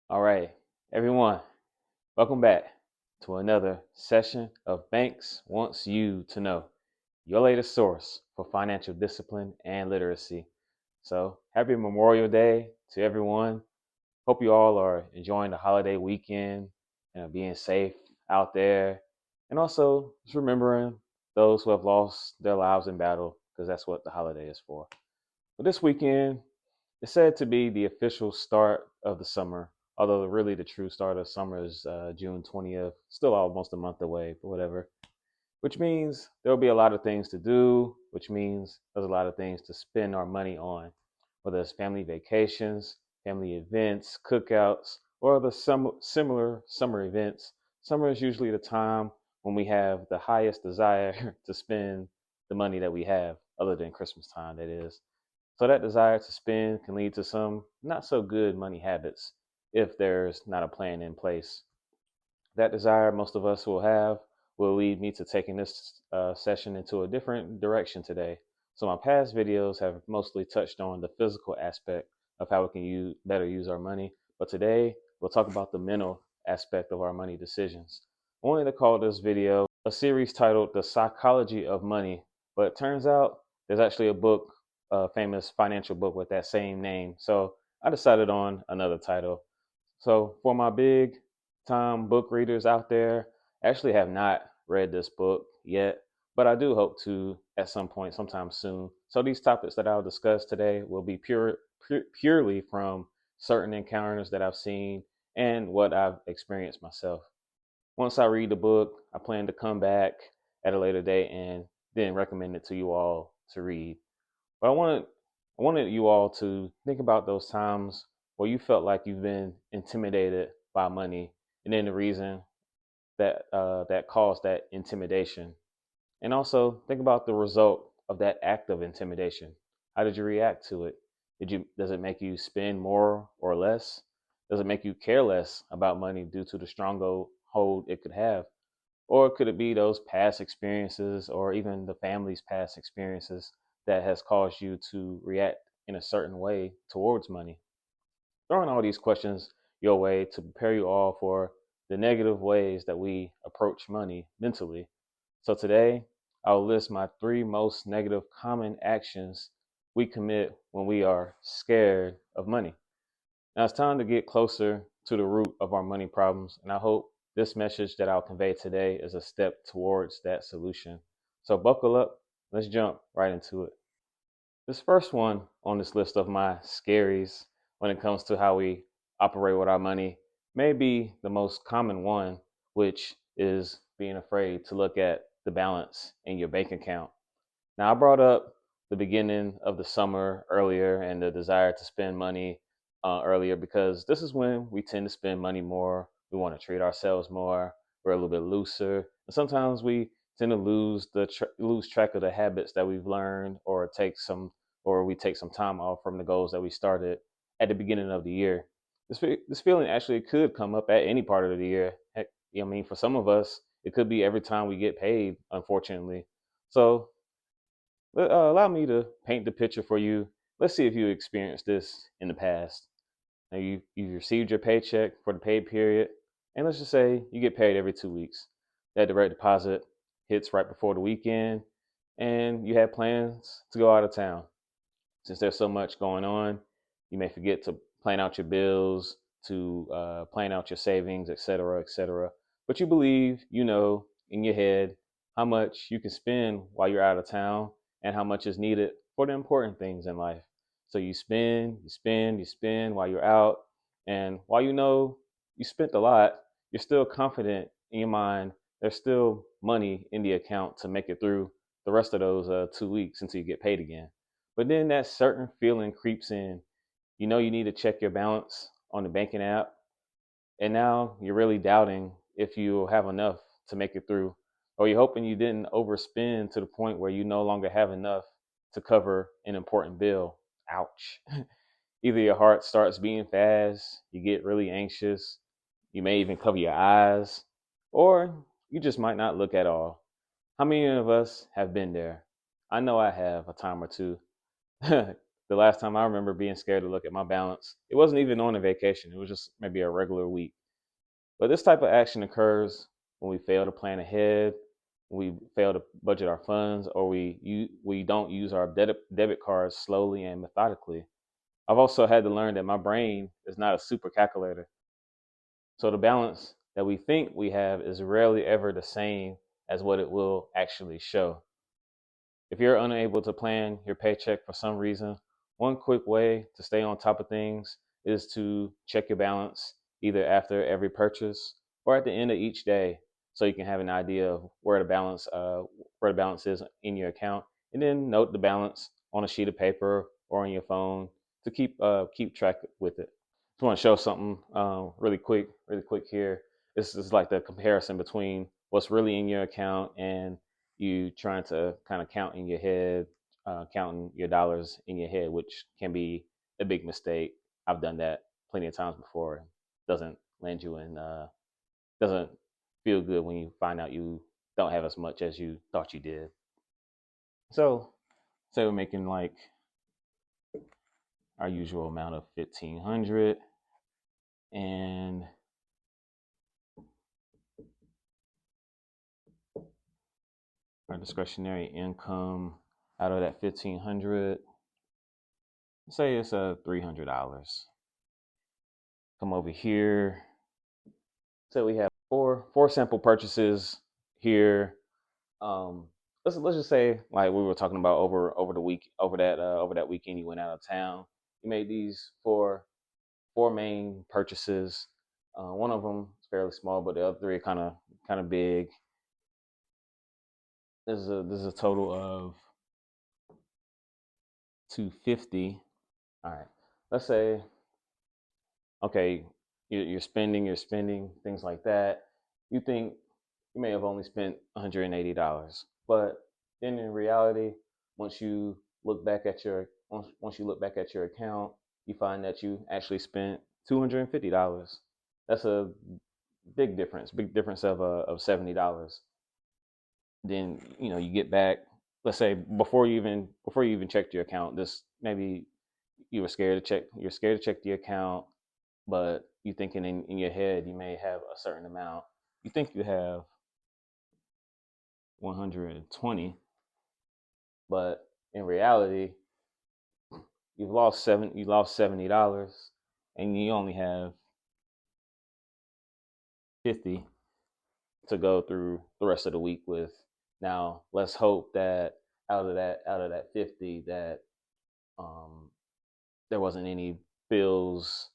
All right, everyone, welcome back to another session of Banks Wants You to Know, your latest source for financial discipline and literacy. So, happy Memorial Day to everyone. Hope you all are enjoying the holiday weekend and being safe out there. And also, just remembering those who have lost their lives in battle, because that's what the holiday is for. But this weekend is said to be the official start of the summer, although really the true start of summer is June 20th, still almost a month away, but whatever. Which means there'll be a lot of things to do, which means there's a lot of things to spend our money on, whether it's family vacations, family events, cookouts, or other similar summer events. Summer is usually the time when we have the highest desire to spend the money that we have, other than Christmas time, that is. So that desire to spend can lead to some not so good money habits if there's not a plan in place. That desire most of us will have will lead me to taking this session into a different direction today. So my past videos have mostly touched on the physical aspect of how we can better use our money. But today we'll talk about the mental aspect of our money decisions. I wanted to call this video a series titled The Psychology of Money, but it turns out there's actually a book, a famous financial book with that same name. So I decided on another title. So for my big time book readers out there, I actually have not read this book yet, but I do hope to at some point, sometime soon. So these topics that I'll discuss today will be purely from certain encounters that I've seen and what I've experienced myself. Once I read the book, I plan to come back at a later date and then recommend it to you all to read. But I wanted you all to think about those times where you felt like you've been intimidated by money, and then the reason that caused that intimidation, and also think about the result of that act of intimidation. How did you react to it? Does it make you spend more or less? Does it make you care less about money due to the strong hold it could have? Or could it be those past experiences or even the family's past experiences that has caused you to react in a certain way towards money? Throwing all these questions your way to prepare you all for the negative ways that we approach money mentally. So today, I'll list my three most negative common actions we commit when we are scared of money. Now it's time to get closer to the root of our money problems, and I hope this message that I'll convey today is a step towards that solution. So buckle up, let's jump right into it. This first one on this list of my scaries when it comes to how we operate with our money may be the most common one, which is being afraid to look at the balance in your bank account. Now, I brought up the beginning of the summer earlier and the desire to spend money earlier because this is when we tend to spend money more. We want to treat ourselves more. We're a little bit looser, and sometimes we tend to lose track of the habits that we've learned, or we take some time off from the goals that we started at the beginning of the year. This feeling actually could come up at any part of the year. Heck, I mean, for some of us, it could be every time we get paid, unfortunately. So allow me to paint the picture for you. Let's see if you experienced this in the past. Now you've received your paycheck for the pay period, and let's just say you get paid every 2 weeks. That direct deposit hits right before the weekend, and you had plans to go out of town. Since there's so much going on, you may forget to plan out your bills, to plan out your savings, et cetera, et cetera. But you believe, you know, in your head how much you can spend while you're out of town and how much is needed for the important things in life. So you spend, you spend, you spend while you're out. And while you know you spent a lot, you're still confident in your mind there's still money in the account to make it through the rest of those 2 weeks until you get paid again. But then that certain feeling creeps in. You know you need to check your balance on the banking app, and now you're really doubting if you have enough to make it through, or you're hoping you didn't overspend to the point where you no longer have enough to cover an important bill. Ouch. Either your heart starts beating fast, you get really anxious, you may even cover your eyes, or you just might not look at all. How many of us have been there? I know I have a time or two. the last time I remember being scared to look at my balance, it wasn't even on a vacation. It was just maybe a regular week. But this type of action occurs when we fail to plan ahead, we fail to budget our funds, or we don't use our debit cards slowly and methodically. I've also had to learn that my brain is not a super calculator. So the balance that we think we have is rarely ever the same as what it will actually show. If you're unable to plan your paycheck for some reason, one quick way to stay on top of things is to check your balance either after every purchase or at the end of each day, so you can have an idea of where the balance is in your account, and then note the balance on a sheet of paper or on your phone to keep track with it. Just want to show something really quick here. This is like the comparison between what's really in your account and you trying to kind of count in your head, counting your dollars in your head, which can be a big mistake. I've done that plenty of times before. It doesn't land you in, doesn't feel good when you find out you don't have as much as you thought you did. So, say we're making like our usual amount of 1,500, and our discretionary income out of that 1,500, say it's $300. Come over here. So we have four sample purchases here. Let's just say, like we were talking about over the week, over that weekend you went out of town. You made these four main purchases. One of them is fairly small, but the other three are kind of big. This is a total of $250. All right. Let's say, okay, you're spending things like that. You think you may have only spent $180, but then in reality, once you look back at your account, you find that you actually spent $250. That's a big difference of $70. Then you get back. Let's say before you even checked your account, this maybe you're scared to check the account, but you thinking in your head you may have a certain amount. You think you have 120, but in reality you lost $70, and you only have 50 to go through the rest of the week with. Now let's hope that out of that 50 that there wasn't any bills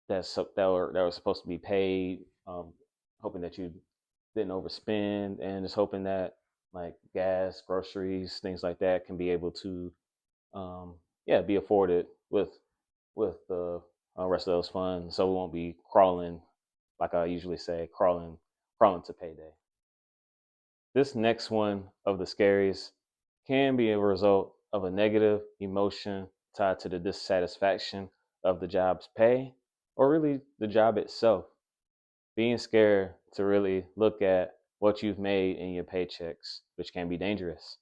that were supposed to be paid. Hoping that you didn't overspend, and just hoping that like gas, groceries, things like that can be able to be afforded with the rest of those funds, so we won't be crawling, like I usually say, crawling to payday. This next one of the scaries can be a result of a negative emotion tied to the dissatisfaction of the job's pay, or really the job itself. Being scared to really look at what you've made in your paychecks, which can be dangerous.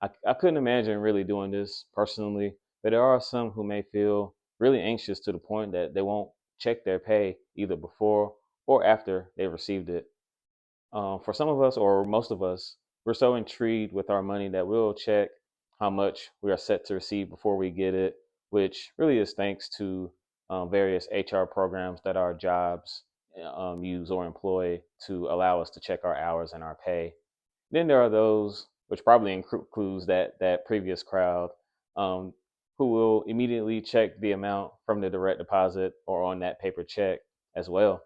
I couldn't imagine really doing this personally, but there are some who may feel really anxious to the point that they won't check their pay either before or after they received it. For some of us, or most of us, we're so intrigued with our money that we'll check how much we are set to receive before we get it, which really is thanks to various HR programs that our jobs use or employ to allow us to check our hours and our pay. Then there are those, which probably includes that previous crowd, um, who will immediately check the amount from the direct deposit or on that paper check as well.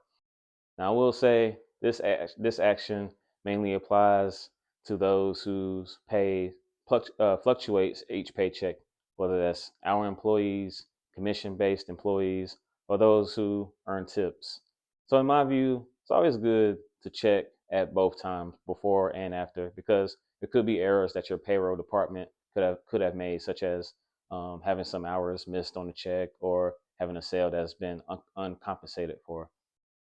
Now, I will say this action mainly applies to those whose pay fluctuates each paycheck, whether that's our employees, commission-based employees, or those who earn tips. So, in my view, it's always good to check at both times, before and after, because there could be errors that your payroll department could have made, such as having some hours missed on the check or having a sale that's been uncompensated for.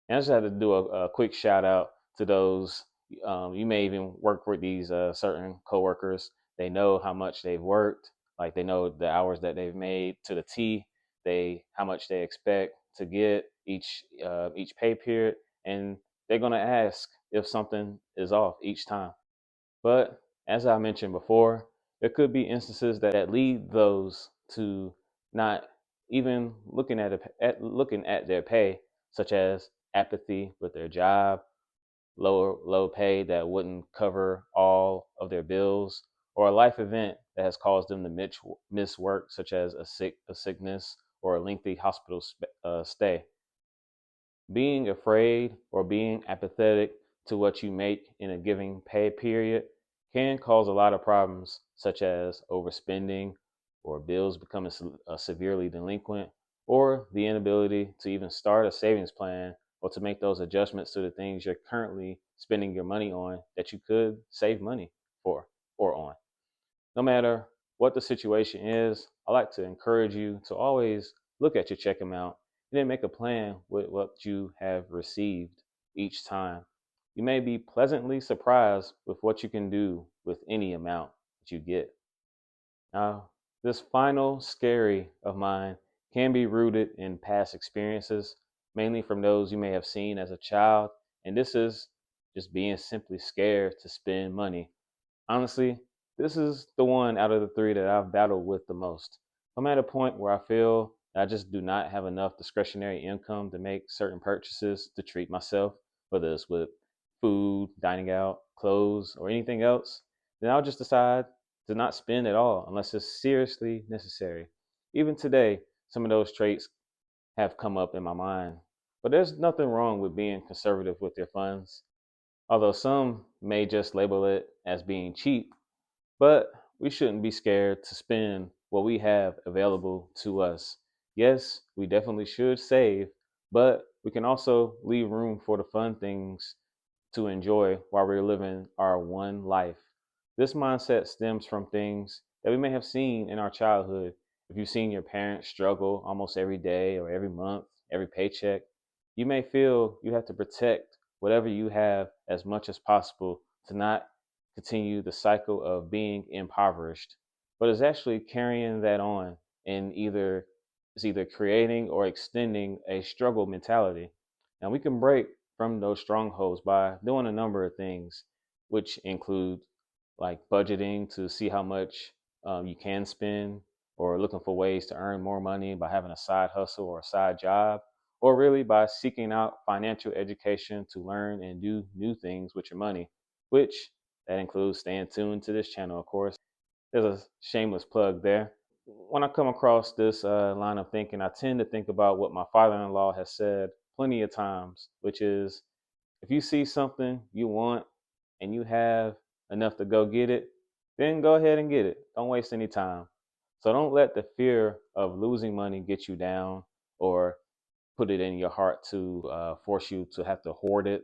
And I just had to do a quick shout out to those. You may even work with these certain coworkers. They know how much they've worked. Like they know the hours that they've made to the T, how much they expect to get each pay period, and they're gonna ask if something is off each time. But as I mentioned before, there could be instances that lead those to not even looking at their pay, such as apathy with their job, low pay that wouldn't cover all of their bills, or a life event that has caused them to miss work, such as a sickness or a lengthy hospital stay. Being afraid or being apathetic to what you make in a given pay period can cause a lot of problems, such as overspending or bills becoming severely delinquent, or the inability to even start a savings plan or to make those adjustments to the things you're currently spending your money on that you could save money for or on. No matter what the situation is, I like to encourage you to always look at your check amount and then make a plan with what you have received each time. You may be pleasantly surprised with what you can do with any amount that you get. Now, this final scary of mine can be rooted in past experiences, mainly from those you may have seen as a child, and this is just being simply scared to spend money. Honestly, this is the one out of the three that I've battled with the most. I'm at a point where I feel that I just do not have enough discretionary income to make certain purchases to treat myself, whether it's with food, dining out, clothes, or anything else. Then I'll just decide to not spend at all unless it's seriously necessary. Even today, some of those traits have come up in my mind. But there's nothing wrong with being conservative with your funds, although some may just label it as being cheap. But we shouldn't be scared to spend what we have available to us. Yes, we definitely should save, but we can also leave room for the fun things to enjoy while we're living our one life. This mindset stems from things that we may have seen in our childhood. If you've seen your parents struggle almost every day or every month, every paycheck, you may feel you have to protect whatever you have as much as possible to not continue the cycle of being impoverished. But it's actually carrying that on and either creating or extending a struggle mentality. Now we can break from those strongholds by doing a number of things, which include like budgeting to see how much you can spend, or looking for ways to earn more money by having a side hustle or a side job, or really by seeking out financial education to learn and do new things with your money, which that includes staying tuned to this channel, of course. There's a shameless plug there. When I come across this line of thinking, I tend to think about what my father-in-law has said plenty of times, which is if you see something you want and you have enough to go get it, then go ahead and get it. Don't waste any time. So don't let the fear of losing money get you down or put it in your heart to force you to have to hoard it.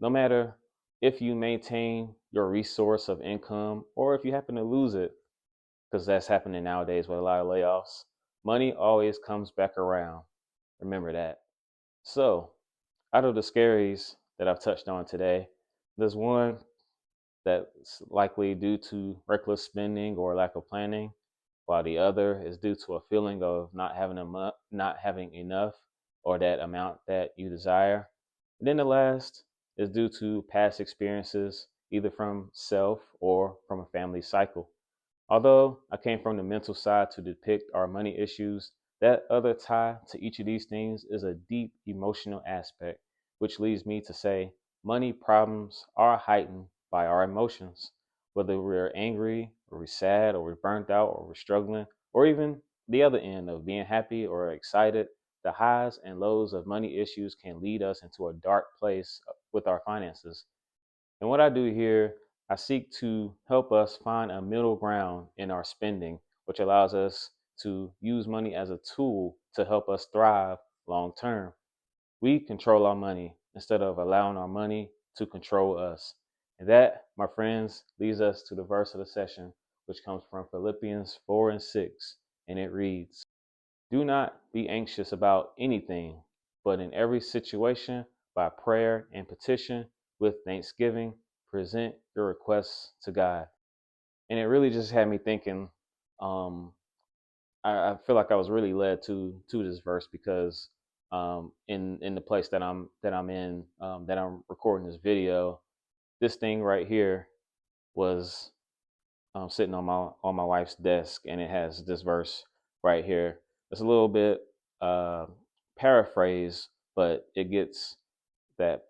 No matter if you maintain your resource of income or if you happen to lose it, because that's happening nowadays with a lot of layoffs, money always comes back around. Remember that. So, out of the scaries that I've touched on today, there's one that's likely due to reckless spending or lack of planning, while the other is due to a feeling of not having enough or that amount that you desire. And then the last is due to past experiences, either from self or from a family cycle. Although I came from the mental side to depict our money issues, that other tie to each of these things is a deep emotional aspect, which leads me to say money problems are heightened by our emotions. Whether we're angry, or we're sad, or we're burnt out, or we're struggling, or even the other end of being happy or excited, the highs and lows of money issues can lead us into a dark place with our finances. And what I do here, I seek to help us find a middle ground in our spending, which allows us to use money as a tool to help us thrive long term. We control our money instead of allowing our money to control us. And that, my friends, leads us to the verse of the session, which comes from Philippians 4 and 6. And it reads, "Do not be anxious about anything, but in every situation, by prayer and petition, with thanksgiving, present your requests to God." And it really just had me thinking um, I feel like I was really led to this verse because in the place that I'm in, that I'm recording this video, this thing right here was sitting on my wife's desk, and it has this verse right here. It's a little bit uh, paraphrased, but it gets that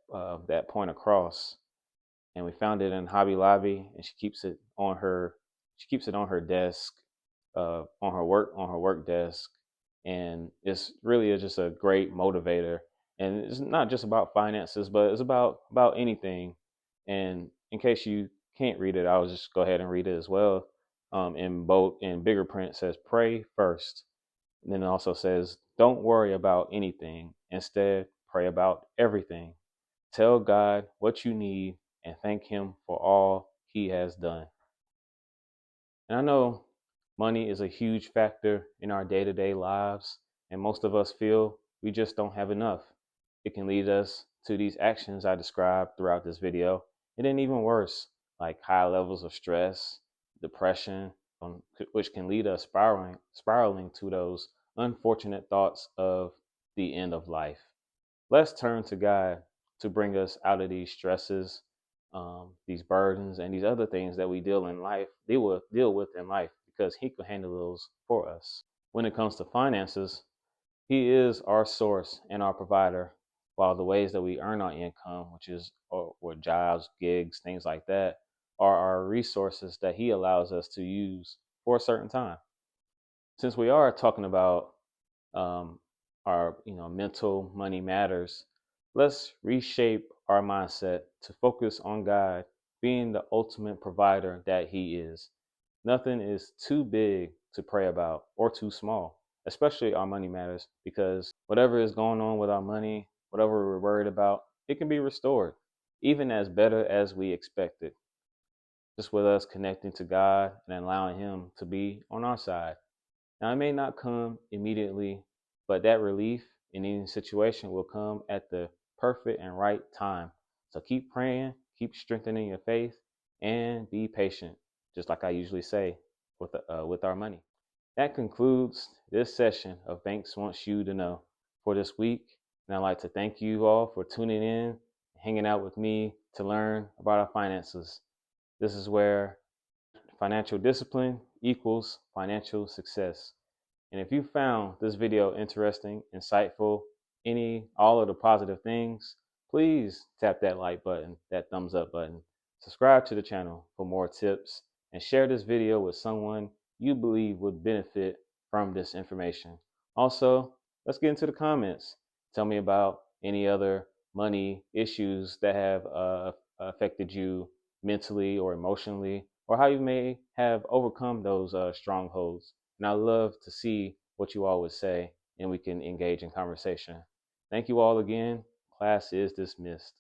point across. And we found it in Hobby Lobby, and she keeps it on her desk, on her work desk, and it's really just a great motivator. And it's not just about finances, but it's about anything. And in case you can't read it, I'll just go ahead and read it as well. In bigger print, it says pray first, and then it also says don't worry about anything. Instead, pray about everything. Tell God what you need and thank Him for all He has done. And I know money is a huge factor in our day to day lives, and most of us feel we just don't have enough. It can lead us to these actions I described throughout this video, and then even worse, like high levels of stress, depression, which can lead us spiraling to those unfortunate thoughts of the end of life. Let's turn to God to bring us out of these stresses, these burdens, and these other things that we deal with in life, because He can handle those for us. When it comes to finances, He is our source and our provider, while the ways that we earn our income, which is or jobs, gigs, things like that, are our resources that He allows us to use for a certain time. Since we are talking about um, our mental money matters, let's reshape our mindset to focus on God being the ultimate provider that He is. Nothing is too big to pray about or too small, especially our money matters, because whatever is going on with our money, whatever we're worried about, it can be restored, even as better as we expected, just with us connecting to God and allowing Him to be on our side. Now, it may not come immediately, but that relief in any situation will come at the perfect and right time. So keep praying, keep strengthening your faith, and be patient, just like I usually say with our money. That concludes this session of Banks Wants You to Know for this week. And I'd like to thank you all for tuning in, hanging out with me to learn about our finances. This is where financial discipline equals financial success. And if you found this video interesting, insightful, all of the positive things, please tap that like button, that thumbs up button. Subscribe to the channel for more tips, and share this video with someone you believe would benefit from this information. Also, let's get into the comments. Tell me about any other money issues that have affected you mentally or emotionally, or how you may have overcome those strongholds. And I love to see what you all would say, and we can engage in conversation. Thank you all again. Class is dismissed.